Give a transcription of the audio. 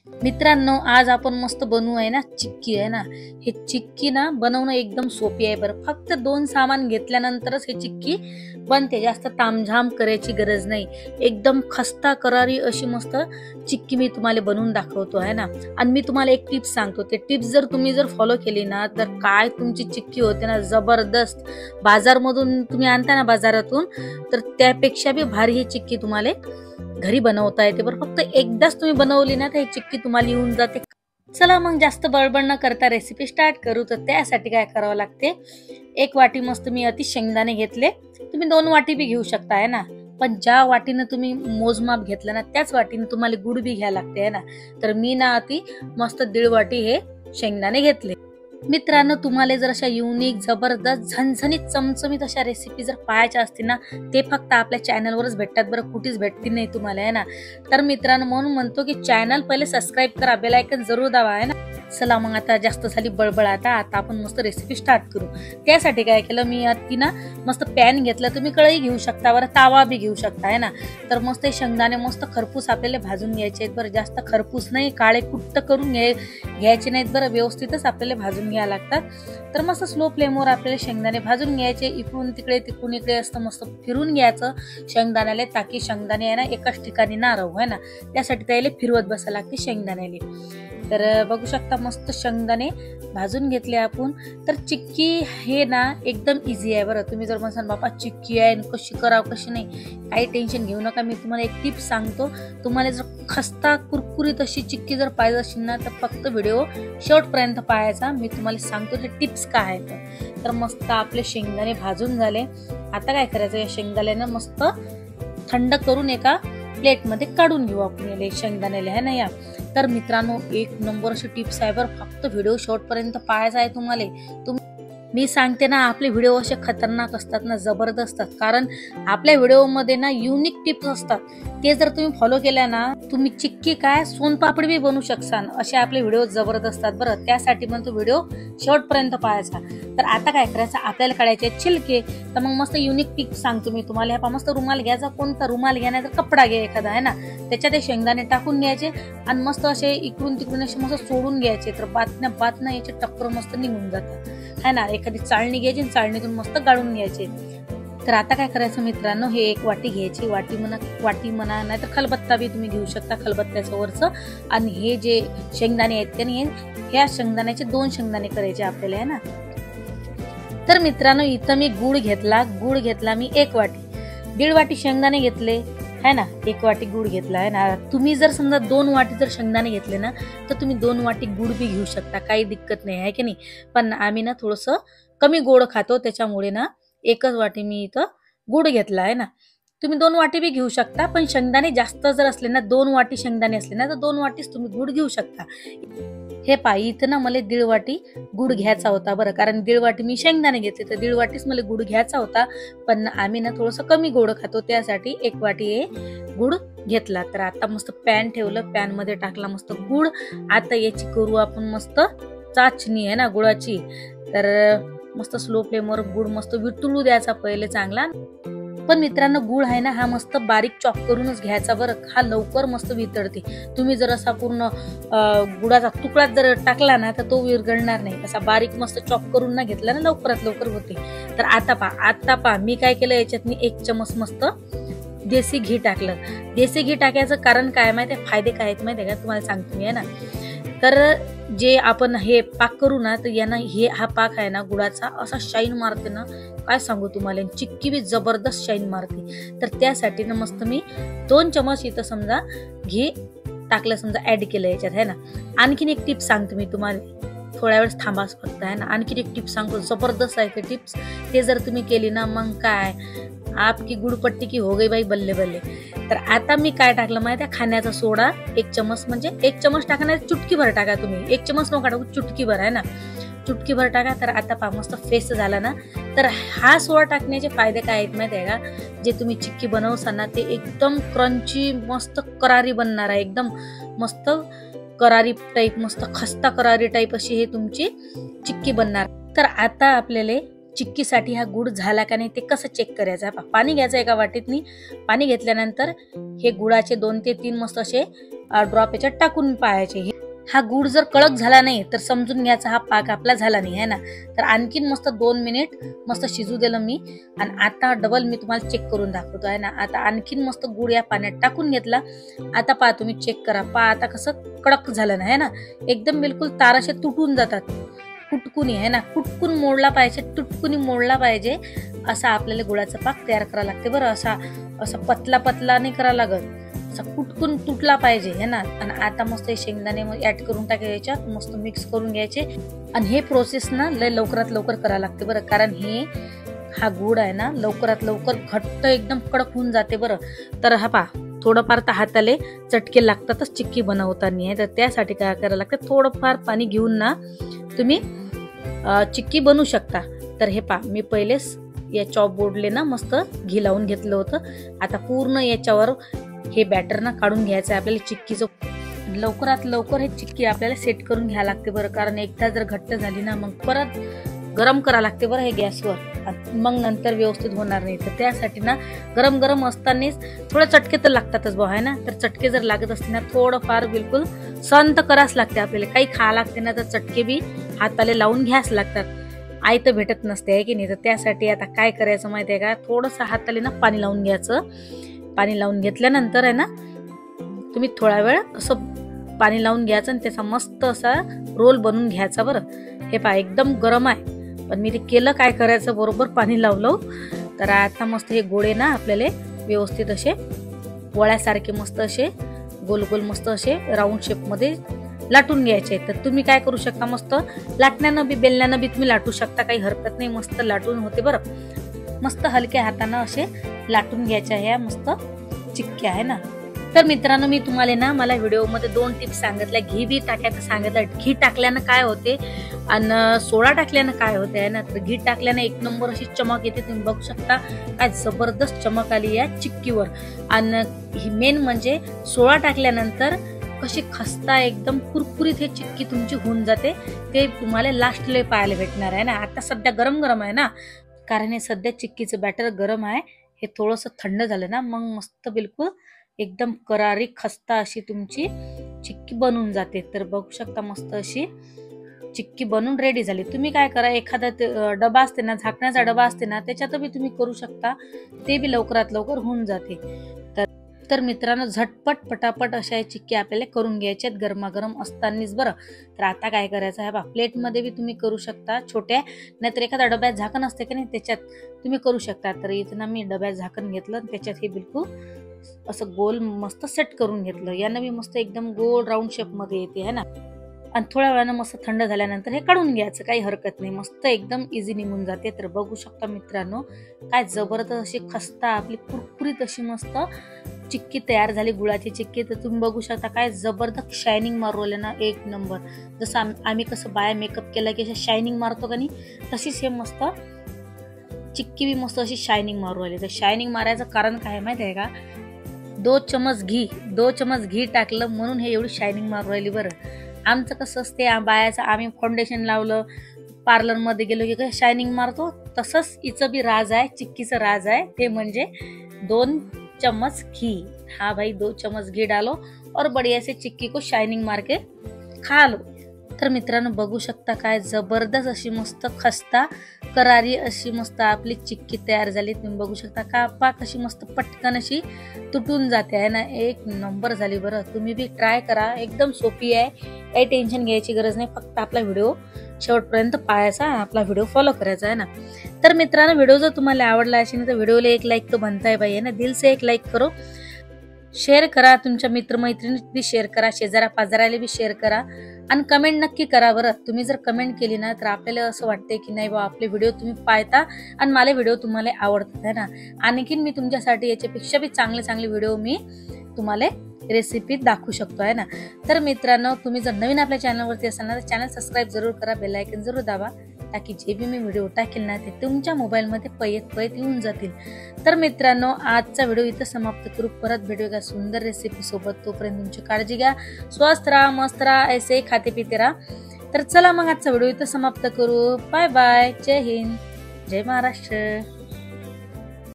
मित्रांनो, आज आपण मस्त बनवू आहे ना चिक्की आहे ना। हे चिक्की ना बनवणं एकदम सोपी आहे बरं। फक्त 2 सामान घेतल्यानंतरच हे चिक्की बनते, जास्त तामझाम करायची गरज नाही। एकदम खस्ता करारी अशी मस्त चिक्की मी तुम्हाला बनवून दाखवतो आहे ना। आणि मी तुम्हाला एक टिप्स सांगतो, ते टिप्स जर तुम्ही फॉलो केली ना तर काय तुमची चिक्की होते ना जबरदस्त। बाजारमधून तुम्ही आणता ना बाजारातून, तर त्यापेक्षा बी भारी ही चिक्की तुम्हाला घरी बनवता येते बरं। फक्त एकदाच तुम्ही बनवली ना तर ही चिक्की तुम्हाला येऊन जाते। चला मग जास्त बडबड न करता रेसिपी स्टार्ट करू। तर त्यासाठी काय करावं लागते, 1 वाटी मस्त मी अति शेंगदाणे घेतले। तुम्ही 2 वाटी बी घेऊ शकता आहे ना, पण ज्या वाटीनं तुम्ही मोजमाप घेतलं ना त्याच वाटीने तुम्हाला गुड बी घ्यायला लागते आहे ना। तर मी ना अति मस्त 1.5 वाटी हे शेंगदाणे घेतले। मित्रांनो, तुम्हाला जर अशा युनिक जबरदस्त झणझणीत चमचमीत अशा रेसिपी जर पाहायच्या असतील ना, ते फक्त आपल्या चॅनलवरच भेटतात बरं, कुठेच भेटतील नाही तुम्हाला आहे ना। तर मित्रांनो, म्हणून म्हणतो की चॅनल पहिले सबस्क्राईब करा, बेल आयकन जरूर दाबा आहे ना। चला मग आता जास्त झाली बळबळ, आता आपण मस्त रेसिपी स्टार्ट करू। त्यासाठी काय केलं मी, अति ना मस्त पॅन घेतलं, तुम्ही कढई घेऊ शकता बरं, तावा बी घेऊ शकता आहे ना। तर मस्त शेंगदाणे मस्त खरपूस आपल्याला भाजून घ्यायचे आहेत बरं, जास्त खरपूस नाही, काळे कुट्ट करून घ्यायचे नाहीत बरं, व्यवस्थितच आपल्याला भाजून घ्यायला लागतात। तर मस्त स्लो फ्लेमवर आपल्याला शेंगदाणे भाजून घ्यायचे, इकडून तिकडून इकडे असतं मस्त फिरून घ्यायचं शेंगदाण्याला, ताकी शेंगदाणे आहे ना एकाच ठिकाणी ना राहू आहे ना। त्यासाठी त्याला फिरवत बसायला लागते शेंगदाण्याला। तर बघू शकता मस्त शेंगदाणे भाजून घेतले आपण। तर चिक्की हे ना एकदम इझी आहे बरं। तुम्ही जर म्हणसान बाबा चिक्की आहे कशी करावं कशी नाही, काही टेन्शन घेऊ नका। मी तुम्हाला एक टिप्स सांगतो, तुम्हाला जर खस्ता कुरकुरीत अशी चिक्की जर पाहिजे असेल ना तर फक्त व्हिडिओ शेवटपर्यंत पाहायचा। मी तुम्हाला सांगतो ते टिप्स काय आहेत। तर मस्त आपले शेंगदाणे भाजून झाले। आता काय करायचं, या शेंगदाण्यानं मस्त थंड करून एका प्लेटमध्ये काढून घेऊ आपण याला, शेंगदाण्याला आहे ना या। तर मित्रांनो, 1 नंबर अशी टिप्स आहे बरं, फक्त व्हिडिओ शेवटपर्यंत पाहायचा आहे तुम्हाला। मी सांगते ना, आपले व्हिडिओ असे खतरनाक असतात ना, जबरदस्त असतात, कारण आपल्या व्हिडिओमध्ये ना युनिक टिप्स असतात। ते जर तुम्ही फॉलो केल्या ना, तुम्ही चिक्की काय सोनपापडी बी बनवू शकसान, असे आपले व्हिडिओ जबरदस्त असतात बरं। त्यासाठी पण तो व्हिडिओ शेवटपर्यंत पाहायचा। तर आता काय करायचं, आपल्याला काढायचे छिलके। तर मग मस्त युनिक टिप्स सांगतो मी तुम्हाला। ह्या मस्त रुमाल घ्यायचा, कोणता रुमाल घ्या नाही तर कपडा घ्या एखादा आहे ना, त्याच्यात ते शेंगदाणे टाकून घ्यायचे आणि मस्त असे इकडून तिकडून असे मस्त सोडून घ्यायचे। तर बातना याचे टक्कर मस्त निघून जातात है ना। एखादी चाळणी घ्यायची, चाळणीतून मस्त गाळून घ्यायचे। तर आता काय करायचं मित्रांनो, हे 1 वाटी घ्यायची, वाटी म्हणा नाही तर खलबत्ता बी तुम्ही घेऊ शकता, खलबत्त्याच्या वरचं। आणि हे जे शेंगदाणे आहेत त्याने ह्या शेंगदाण्याचे 2 शेंगदाणे करायचे आपल्याला आहे ना। तर मित्रांनो, इथं मी गुळ घेतला मी 1 वाटी, 1.5 वाटी शेंगदाणे घेतले है ना, 1 वाटी गुळ घेतला आहे ना। तुम्ही जर समजा 2 वाटी जर शेंगदाणे घेतले ना तर तुम्ही 2 वाटी गुळ बी घेऊ शकता, काही दिक्कत नाही आहे की नाही। पण आम्ही ना थोडंसं कमी गोड खातो, त्याच्यामुळे ना 1च वाटी मी इथं गुळ घेतला आहे ना। तुम्ही 2 वाटी बी घेऊ शकता, पण शेंगदाणे जास्त जर असले ना, 2 वाटी शेंगदाणे असले ना तर 2 वाटीच तुम्ही गुळ घेऊ शकता। हे पायी इथं ना मला 1.5 वाटी गुळ घ्यायचा होता बरं, कारण 1.5 वाटी मी शेंगदाणे घेतले तर 1.5 वाटीच मला गुळ घ्यायचा होता। पण आम्ही ना थोडंसं कमी गोड खातो, त्यासाठी 1 वाटी हे गुळ घेतला। तर आता मस्त पॅन ठेवलं, पॅन मध्ये टाकला मस्त गुळ। आता याची करू आपण मस्त चाचणी आहे ना गुळाची। तर मस्त स्लो फ्लेमवर गुळ मस्त वितळू द्यायचा पहिले चांगला। पण मित्रांनो, गुळ आहे ना हा मस्त बारीक चॉप करूनच घ्यायचा बरं, हा लवकर मस्त वितळते। तुम्ही जर असा पूर्ण गुळाचा तुकडा जर टाकला ना तर तो विरघळणार नाही, असा बारीक मस्त चॉप करून ना घेतला ना लवकरात लवकर होते। तर आता पहा मी काय केलं, याच्यात मी 1 चमच मस्त देसी घी टाकलं। देसी घी टाकायचं कारण काय माहिती आहे, फायदे काय आहेत माहिती आहे का, तुम्हाला सांगतो मी आहे ना। तर जे आपण हे पाक करू ना तर यानं हा पाक आहे ना गुळाचा असा शाईन मारते ना, काय सांगू तुम्हाला, चिक्की बी जबरदस्त शाईन मारते। तर त्यासाठी ना मस्त मी 2 चमच इथं समजा घी टाकलं, समजा ऍड केलं याच्यात आहे ना। आणखीन एक टिप्स सांगतो मी तुम्हाला, थोड्या वेळेस थांबाच फक्त आहे ना। आणखीन एक टिप्स सांगतो, जबरदस्त आहे ते टिप्स, ते जर तुम्ही केली ना मग काय आपकी गुड़पट्टी की हो गई बाई बल्ले बल्ले। तर आता मी काय टाकलं माहिती आहे, खाण्याचा सोडा 1 चमच, म्हणजे 1 चमच टाका नाही चुटकी भर टाका तुम्ही, 1 चमच नका टाकू, चुटकी भर आहे ना, चुटकी भर टाका। तर आता पहा मस्त फेस्ट झाला ना। तर हा सोडा टाकण्याचे फायदे काय आहेत माहिती आहे का, जे तुम्ही चिक्की बनवसान ना ते एकदम क्रंची मस्त करारी बनणार आहे, एकदम मस्त करारी टाईप, मस्त खस्ता करारी टाईप अशी हे तुमची चिक्की बनणार। तर आता आपल्याला चिक्कीसाठी हा गुड झाला का नाही ते कसं चेक करायचं. पाणी घ्यायचं एका वाटीतनी. पाणी घेतल्यानंतर हे गुळाचे 2 ते 3 मस्त असे ड्रॉप याच्यात टाकून पाहायचे. हा गुड जर कडक झाला नाही तर समजून घ्यायचा हा पाक आपला झाला नाही आहे ना. तर आणखीन मस्त 2 मिनिट मस्त शिजू दिलं मी आणि आता डबल मी तुम्हाला चेक करून दाखवतो आहे ना. आता आणखीन मस्त गुड या पाण्यात टाकून घेतला. आता पहा तुम्ही चेक करा. पहा आता कसं कडक झालं नाही ना, एकदम बिलकुल तार असे तुटून जातात. कुटकुनी आहे ना, कुटकुन मोडला पाहिजे, तुटकुनी मोडला पाहिजे असा आपल्याला गुळाचा पाक तयार करावा लागते बरं. असा पतला पतला नाही करावा लागत, असा कुटकुन तुटला पाहिजे है ना. आणि आता मस्त हे शेंगदाणे ऍड करून टाकायचे, मस्त मिक्स करून घ्यायचे. आणि हे प्रोसेस ना लय लवकरात लवकर करावं लागते बरं, कारण हा गुड आहे ना लवकरात लवकर घट्ट एकदम कडक होऊन जाते बरं. तर हा पहा थोडंफार तर हाताले चटके लागतातच चिक्की बनवताना आहे. तर त्यासाठी काय करायला लागतं, थोडंफार पाणी घेऊन ना तुम्ही चिक्की बनवू शकता. तर हे पहा मी पहिलेच या चॉप बोर्डले ना मस्त घी लावून घेतलं होतं. आता पूर्ण याच्यावर हे बॅटर ना काढून घ्यायचं आहे आपल्याला चिक्कीचं. लवकरात लवकर हे चिक्की आपल्याला सेट करून घ्यायला लागते बरं, कारण एकदा जर घट्ट झाली ना मग परत गरम करा लागते बरं हे गॅसवर, मग नंतर व्यवस्थित होणार नाही. तर त्यासाठी ना गरम गरम असतानाच थोडे चटके तर लागतातच भाऊ आहे ना. तर चटके जर लागत असते ना थोडंफार बिलकुल सहन तर करावंच लागते आपल्याला. काही खा लागते ना तर चटके बी हाताले लावून घ्यास लागतात, आई तर भेटत नसते आहे की नाही. तर त्यासाठी आता काय करायचं माहिती आहे का, थोडंसं हाताले ना पाणी लावून घ्यायचं. पाणी लावून घेतल्यानंतर आहे ना तुम्ही थोडा वेळ असं पाणी लावून घ्यायचं आणि त्याचा मस्त असा रोल बनवून घ्यायचा बरं. हे पहा एकदम गरम आहे, पण मी ते केलं काय करायचं, बरोबर पाणी लावलं. तर आता मस्त हे गोळे ना आपल्याला व्यवस्थित असे वळ्यासारखे मस्त असे गोल गोल मस्त असे राऊंड शेपमध्ये लाटून घ्यायचे. तर तुम्ही काय करू शकता, मस्त लाटण्यानं बी बेलण्यानं बी तुम्ही लाटू शकता, काही हरकत नाही, मस्त लाटून होते बरं. मस्त हलक्या हातानं असे लाटून घ्यायच्या ह्या मस्त चिक्क्या आहे ना. तर मित्रांनो मी तुम्हाला ना मला व्हिडिओमध्ये 2 टिप्स सांगितल्या. घी बी टाकायचं सांगितलं. घी टाकल्यानं काय होते आणि सोडा टाकल्यानं काय होते आहे ना. तर घी टाकल्यानं 1 नंबर अशी चमक येते, तुम्ही बघू शकता काय जबरदस्त चमक आली या चिक्कीवर. आणि मेन म्हणजे सोडा टाकल्यानंतर कशी खस्ता एकदम कुरकुरीत हे चिक्की तुमची होऊन जाते. ते तुम्हाला लास्टला पाहायला भेटणार आहे ना. आता सध्या गरम गरम आहे ना, कारण हे सध्या चिक्कीचं बॅटर गरम आहे. हे थोडंसं थंड झालं ना मग मस्त बिलकुल एकदम करारी खस्ता अशी तुमची चिक्की बनून जाते. तर बघू शकता मस्त अशी चिक्की बनून रेडी झाली. तुम्ही काय करा, एखादा डबा असते ना, झाकण्याचा डबा असते ना, त्याच्यात बी तुम्ही करू शकता, ते बी लवकरात लवकर होऊन जाते. तर मित्रांनो झटपट पटापट अशा चिक्की आपल्याला करून घ्यायच्यात गरमागरम असतानाच बरं. तर आता काय करायचं आहे बा, प्लेटमध्ये बी तुम्ही करू शकता छोट्या, नाहीतर एखादा डब्यात झाकण असते की नाही त्याच्यात तुम्ही करू शकता. तर इथं ना मी डब्यात झाकण घेतलं आणि त्याच्यात हे बिलकुल असं गोल मस्त सेट करून घेतलं. यानं मी मस्त एकदम गोल राऊंड शेपमध्ये येते है ना. आणि थोड्या वेळानं मस्त थंड झाल्यानंतर हे काढून घ्यायचं, काही हरकत नाही, मस्त एकदम इझी निघून जाते. तर बघू शकता मित्रांनो काय जबरदस्त अशी खस्ता आपली कुरकुरीत अशी मस्त चिक्की तयार झाली, गुळाची चिक्की. तर तुम्ही बघू शकता काय जबरदस्त शायनिंग मारवले ना, 1 नंबर. जसं आम्ही कसं बाया मेकअप केला की अशी शायनिंग मारतो का नाही, तशीच हे मस्त चिक्की बी मस्त अशी शायनिंग मारू राहिली. तर शायनिंग मारायचं कारण काय माहिती आहे का, 2 चमच घी टाकलं म्हणून हे एवढी शायनिंग मारू राहिली बरं. आमचं कसं असते बायाचं, आम्ही फाउंडेशन लावलं, पार्लरमध्ये गेलो की शायनिंग मारतो, तसंच हिचं बी राज आहे, चिक्कीचं राज आहे, ते म्हणजे 2 चम्मच घी. हाँ भाई 2 चम्मच घी डालो और बढ़िया से चिक्की को शायनिंग मार के खा लो. तर मित्रांनो बघू शकता काय जबरदस्त अशी मस्त खस्ता करारी अशी मस्त आपली चिक्की तयार झाली. तुम्ही बघू शकता का पाक अशी मस्त पटकन अशी तुटून जाते आहे ना, 1 नंबर झाली बरं. तुम्ही बी ट्राय करा, एकदम सोपी आहे, काही टेन्शन घ्यायची गरज नाही, फक्त आपला व्हिडिओ शेवटपर्यंत पाहायचा, आपला व्हिडिओ फॉलो करायचा आहे ना. तर मित्रांनो व्हिडिओ जर तुम्हाला आवडला असेल तर व्हिडिओला 1 लाईक तो बनता है भाई है ना, दिल से 1 लाईक करो, शेअर करा, तुमच्या मित्रमैत्रिणीत बी शेअर करा, शेजारा पाजाराला बी शेअर करा आणि कमेंट नक्की करा बरं. तुम्ही जर कमेंट केली ना तर आपल्याला असं वाटते की नाही बा आपले व्हिडिओ तुम्ही पाहता आणि मला व्हिडिओ तुम्हाला आवडतात आहे ना. आणखीन मी तुमच्यासाठी याच्यापेक्षा बी चांगले व्हिडिओ मी तुम्हाला रेसिपी दाखवू शकतो आहे ना. तर मित्रांनो तुम्ही जर नवीन आपल्या चॅनलवरती असाल ना तर चॅनल सबस्क्राईब जरूर करा, बेल आयकन जरूर दाबा, ताकी जे बी मी व्हिडिओ टाकेल ना ते तुमच्या मोबाईलमध्ये पयत येऊन जातील. तर मित्रांनो आजचा व्हिडिओ इथं समाप्त करू, परत भेटू एका सुंदर रेसिपी सोबत. तोपर्यंत तुमची काळजी घ्या, स्वस्थ राहा, मस्त राहा, ऐसे खाते पिते राहा. तर चला मग आजचा व्हिडिओ इथं समाप्त करू. बाय बाय, जय हिंद. जय महाराष्ट्र.